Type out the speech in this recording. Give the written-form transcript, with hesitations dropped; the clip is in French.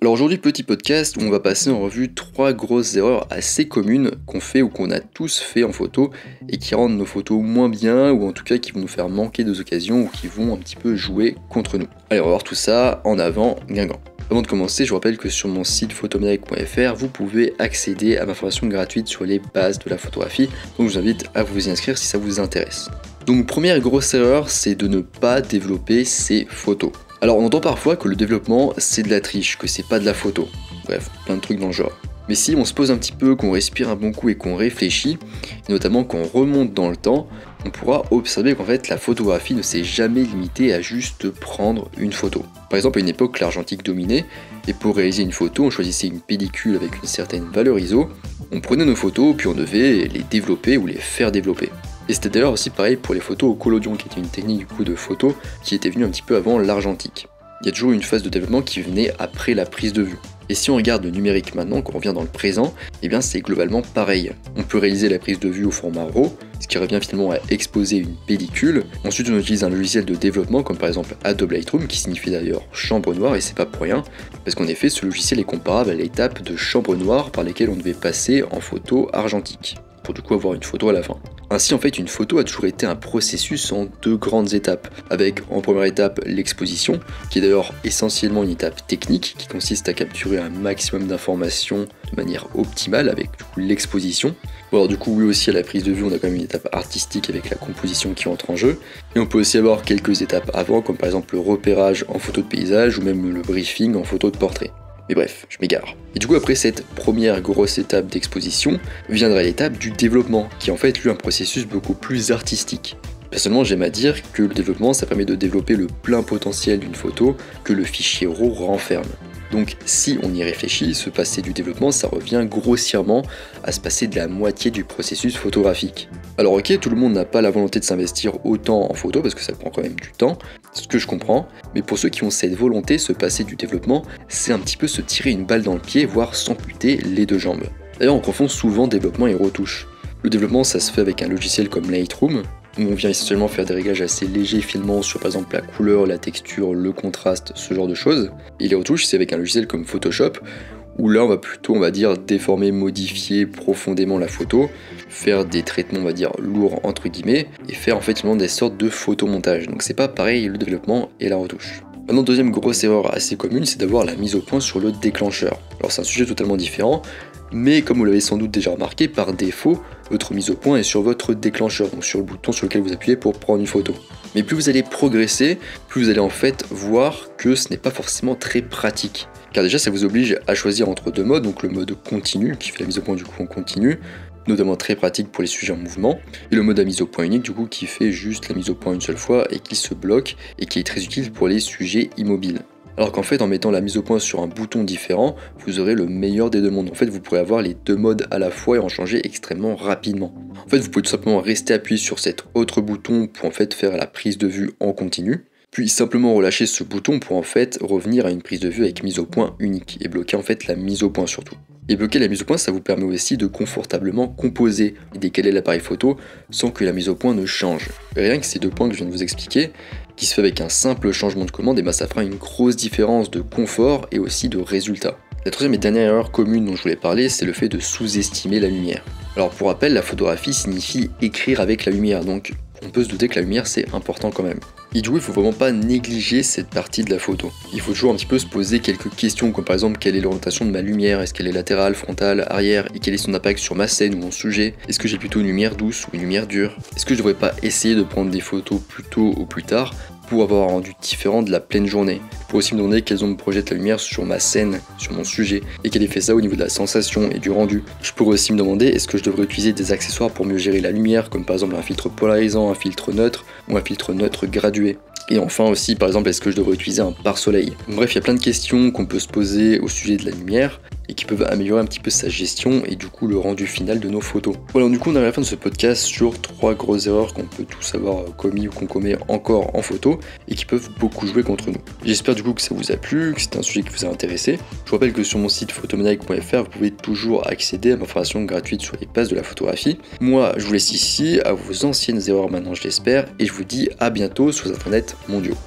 Alors aujourd'hui, petit podcast où on va passer en revue 3 grosses erreurs assez communes qu'on fait ou qu'on a tous fait en photo et qui rendent nos photos moins bien ou en tout cas qui vont nous faire manquer des occasions ou qui vont un petit peu jouer contre nous. Allez, on va voir tout ça en avant, Guingamp. Avant de commencer, je vous rappelle que sur mon site photomaniac.fr, vous pouvez accéder à ma formation gratuite sur les bases de la photographie, donc je vous invite à vous y inscrire si ça vous intéresse. Donc première grosse erreur, c'est de ne pas développer ses photos. Alors on entend parfois que le développement c'est de la triche, que c'est pas de la photo. Bref, plein de trucs dans le genre. Mais si on se pose un petit peu, qu'on respire un bon coup et qu'on réfléchit, et notamment qu'on remonte dans le temps, on pourra observer qu'en fait la photographie ne s'est jamais limitée à juste prendre une photo. Par exemple à une époque l'argentique dominait, et pour réaliser une photo on choisissait une pellicule avec une certaine valeur ISO, on prenait nos photos puis on devait les développer ou les faire développer. Et c'était d'ailleurs aussi pareil pour les photos au collodion, qui était une technique du coup de photo qui était venue un petit peu avant l'argentique. Il y a toujours une phase de développement qui venait après la prise de vue. Et si on regarde le numérique maintenant, qu'on revient dans le présent, eh bien c'est globalement pareil. On peut réaliser la prise de vue au format RAW, ce qui revient finalement à exposer une pellicule. Ensuite on utilise un logiciel de développement comme par exemple Adobe Lightroom, qui signifie d'ailleurs chambre noire, et c'est pas pour rien, parce qu'en effet ce logiciel est comparable à l'étape de chambre noire par lesquelles on devait passer en photo argentique, pour du coup avoir une photo à la fin. Ainsi en fait une photo a toujours été un processus en 2 grandes étapes, avec en première étape l'exposition, qui est d'ailleurs essentiellement une étape technique, qui consiste à capturer un maximum d'informations de manière optimale avec du coup l'exposition. Bon, alors du coup oui aussi à la prise de vue on a quand même une étape artistique avec la composition qui entre en jeu, et on peut aussi avoir quelques étapes avant comme par exemple le repérage en photo de paysage ou même le briefing en photo de portrait. Mais bref, je m'égare. Et du coup après cette première grosse étape d'exposition, viendra l'étape du développement, qui est en fait lui un processus beaucoup plus artistique. Personnellement j'aime à dire que le développement ça permet de développer le plein potentiel d'une photo que le fichier RAW renferme. Donc si on y réfléchit, se passer du développement ça revient grossièrement à se passer de la moitié du processus photographique. Alors ok, tout le monde n'a pas la volonté de s'investir autant en photo parce que ça prend quand même du temps, ce que je comprends, mais pour ceux qui ont cette volonté, se passer du développement, c'est un petit peu se tirer une balle dans le pied, voire s'amputer les 2 jambes. D'ailleurs on confond souvent développement et retouche. Le développement ça se fait avec un logiciel comme Lightroom, où on vient essentiellement faire des réglages assez légers finement sur par exemple la couleur, la texture, le contraste, ce genre de choses. Et les retouches c'est avec un logiciel comme Photoshop, où là on va plutôt, on va dire, déformer, modifier profondément la photo, faire des traitements, on va dire, lourds entre guillemets, et faire en fait finalement des sortes de photomontage. Donc c'est pas pareil le développement et la retouche. Maintenant, deuxième grosse erreur assez commune, c'est d'avoir la mise au point sur le déclencheur. Alors c'est un sujet totalement différent, mais comme vous l'avez sans doute déjà remarqué, par défaut, votre mise au point est sur votre déclencheur, donc sur le bouton sur lequel vous appuyez pour prendre une photo. Mais plus vous allez progresser, plus vous allez en fait voir que ce n'est pas forcément très pratique. Car déjà ça vous oblige à choisir entre 2 modes, donc le mode continu qui fait la mise au point du coup en continu, notamment très pratique pour les sujets en mouvement, et le mode à mise au point unique du coup qui fait juste la mise au point une seule fois et qui se bloque et qui est très utile pour les sujets immobiles. Alors qu'en fait en mettant la mise au point sur un bouton différent, vous aurez le meilleur des 2 mondes. En fait vous pourrez avoir les 2 modes à la fois et en changer extrêmement rapidement. En fait vous pouvez tout simplement rester appuyé sur cet autre bouton pour en fait faire la prise de vue en continu, puis simplement relâcher ce bouton pour en fait revenir à une prise de vue avec mise au point unique et bloquer en fait la mise au point surtout. Et bloquer la mise au point ça vous permet aussi de confortablement composer et décaler l'appareil photo sans que la mise au point ne change. Rien que ces 2 points que je viens de vous expliquer, qui se fait avec un simple changement de commande, et ben ça fera une grosse différence de confort et aussi de résultat. La troisième et dernière erreur commune dont je voulais parler, c'est le fait de sous-estimer la lumière. Alors pour rappel, la photographie signifie écrire avec la lumière, donc on peut se douter que la lumière c'est important quand même. Et du coup il faut vraiment pas négliger cette partie de la photo. Il faut toujours un petit peu se poser quelques questions comme par exemple quelle est l'orientation de ma lumière, est-ce qu'elle est latérale, frontale, arrière, et quel est son impact sur ma scène ou mon sujet, est-ce que j'ai plutôt une lumière douce ou une lumière dure, est-ce que je devrais pas essayer de prendre des photos plus tôt ou plus tard pour avoir un rendu différent de la pleine journée. Pour aussi me demander quelles ondes projette la lumière sur ma scène, sur mon sujet, et quel effet ça au niveau de la sensation et du rendu. Je pourrais aussi me demander est-ce que je devrais utiliser des accessoires pour mieux gérer la lumière, comme par exemple un filtre polarisant, un filtre neutre ou un filtre neutre gradué. Et enfin aussi par exemple est-ce que je devrais utiliser un pare-soleil. Bref il y a plein de questions qu'on peut se poser au sujet de la lumière et qui peuvent améliorer un petit peu sa gestion et du coup le rendu final de nos photos. Voilà, du coup on arrive à la fin de ce podcast sur 3 grosses erreurs qu'on peut tous avoir commis ou qu'on commet encore en photo et qui peuvent beaucoup jouer contre nous. J'espère du coup que ça vous a plu, que c'était un sujet qui vous a intéressé. Je vous rappelle que sur mon site photomaniac.fr vous pouvez toujours accéder à ma formation gratuite sur les bases de la photographie. Moi je vous laisse ici à vos anciennes erreurs maintenant je l'espère et je vous dis à bientôt sur les internets mondiaux.